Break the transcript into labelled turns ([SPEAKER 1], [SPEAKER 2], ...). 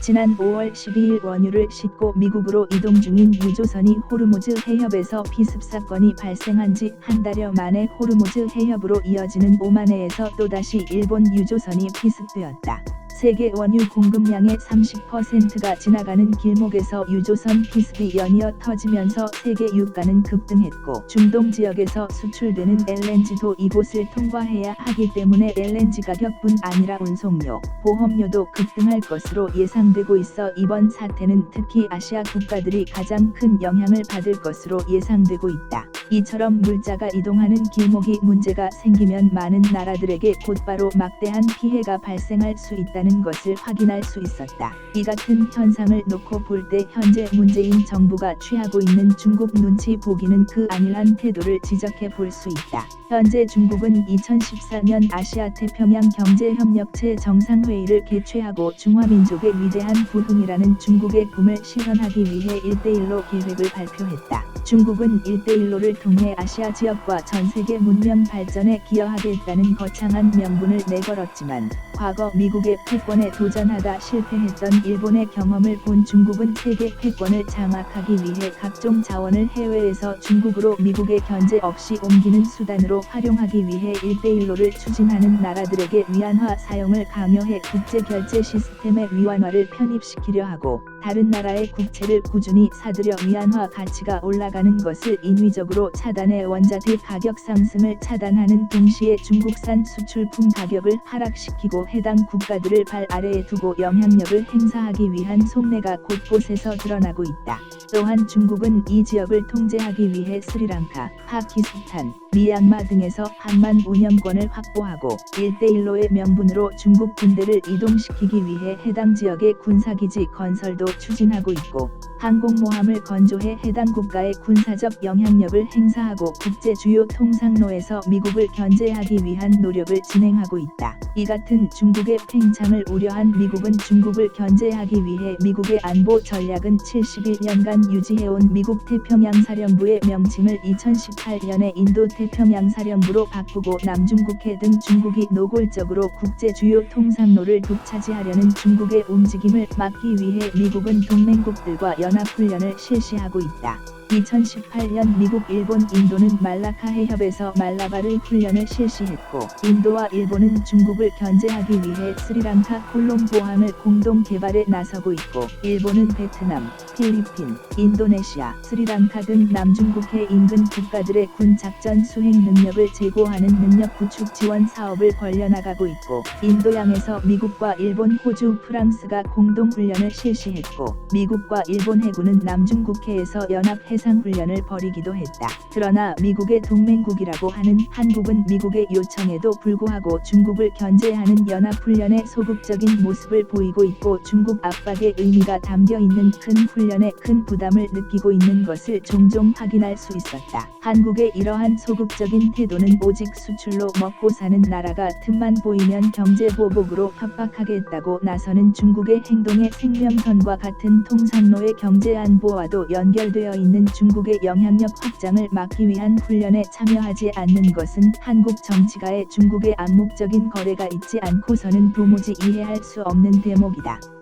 [SPEAKER 1] 지난 5월 12일 원유를 싣고 미국으로 이동 중인 유조선이 호르무즈 해협에서 피습 사건이 발생한 지 한 달여 만에 호르무즈 해협으로 이어지는 오만해에서 또다시 일본 유조선이 피습되었다. 세계 원유 공급량의 30%가 지나가는 길목에서 유조선 피습이 연이어 터지면서 세계 유가는 급등했고 중동 지역에서 수출되는 LNG도 이곳을 통과해야 하기 때문에 LNG 가격뿐 아니라 운송료, 보험료도 급등할 것으로 예상되고 있어 이번 사태는 특히 아시아 국가들이 가장 큰 영향을 받을 것으로 예상되고 있다. 이처럼 물자가 이동하는 길목이 문제가 생기면 많은 나라들에게 곧바로 막대한 피해가 발생할 수 있다는 것을 확인할 수 있었다. 이 같은 현상을 놓고 볼 때 현재 문재인 정부가 취하고 있는 중국 눈치 보기는 그 안일한 태도를 지적해 볼 수 있다. 현재 중국은 2014년 아시아 태평양 경제협력체 정상회의를 개최하고 중화민족의 위대한 부흥이라는 중국의 꿈을 실현하기 위해 1대1로 계획을 발표했다. 중국은 1대1로를 통해 아시아 지역과 전 세계 문명 발전에 기여하겠다는 거창한 명분을 내걸었지만 과거 미국의 패권에 도전하다 실패했던 일본의 경험을 본 중국은 세계 패권을 장악하기 위해 각종 자원을 해외에서 중국으로 미국의 견제 없이 옮기는 수단으로 활용하기 위해 1대1로를 추진하는 나라들에게 위안화 사용을 강요해 국제결제 시스템의 위안화를 편입시키려 하고 다른 나라의 국채를 꾸준히 사들여 위안화 가치가 올라가는 것을 인위적으로 차단해 원자재 가격 상승을 차단하는 동시에 중국산 수출품 가격을 하락시키고 해당 국가들을 발 아래에 두고 영향력을 행사하기 위한 속내가 곳곳에서 드러나고 있다. 또한 중국은 이 지역을 통제하기 위해 스리랑카, 파키스탄, 미얀마 등에서 항만 운영권을 확보하고 1대1로의 명분으로 중국 군대를 이동시키기 위해 해당 지역의 군사기지 건설도 추진하고 있고 항공모함을 건조해 해당 국가의 군사적 영향력을 행사하고 국제 주요 통상로에서 미국을 견제하기 위한 노력을 진행하고 있다. 이 같은 중국의 팽창을 우려한 미국은 중국을 견제하기 위해 미국의 안보 전략은 71년간 유지해온 미국 태평양사령부의 명칭을 2018년에 인도 태평양사령부로 바꾸고 남중국해 등 중국이 노골적으로 국제 주요 통상로를 독차지하려는 중국의 움직임을 막기 위해 미국은 동맹국들과 연합훈련을 실시하고 있다. 2018년 미국, 일본, 인도는 말라카 해협에서 말라바르 훈련을 실시했고 인도와 일본은 중국을 견제하기 위해 스리랑카 콜롬보함을 공동 개발에 나서고 있고 일본은 베트남, 필리핀, 인도네시아, 스리랑카 등 남중국해 인근 국가들의 군 작전 수행 능력을 제고하는 능력 구축 지원 사업을 벌려나가고 있고 인도양에서 미국과 일본, 호주, 프랑스가 공동 훈련을 실시했고 미국과 일본 해군은 남중국해에서 연합 해상훈련을 벌이기도 했다. 그러나 미국의 동맹국이라고 하는 한국은 미국의 요청에도 불구하고 중국을 견제하는 연합훈련에 소극적인 모습을 보이고 있고 중국 압박의 의미가 담겨 있는 큰 훈련에 큰 부담을 느끼고 있는 것을 종종 확인할 수 있었다. 한국의 이러한 소극적인 태도는 오직 수출로 먹고 사는 나라가 틈만 보이면 경제보복으로 협박하겠다고 나서는 중국의 행동의 생명선과 같은 통상로의 경제안보와도 연결되어 있는 중국의 영향력 확장을 막기 위한 훈련에 참여하지 않는 것은 한국 정치가의 중국의 암묵적인 거래가 있지 않고서는 도무지 이해할 수 없는 대목이다.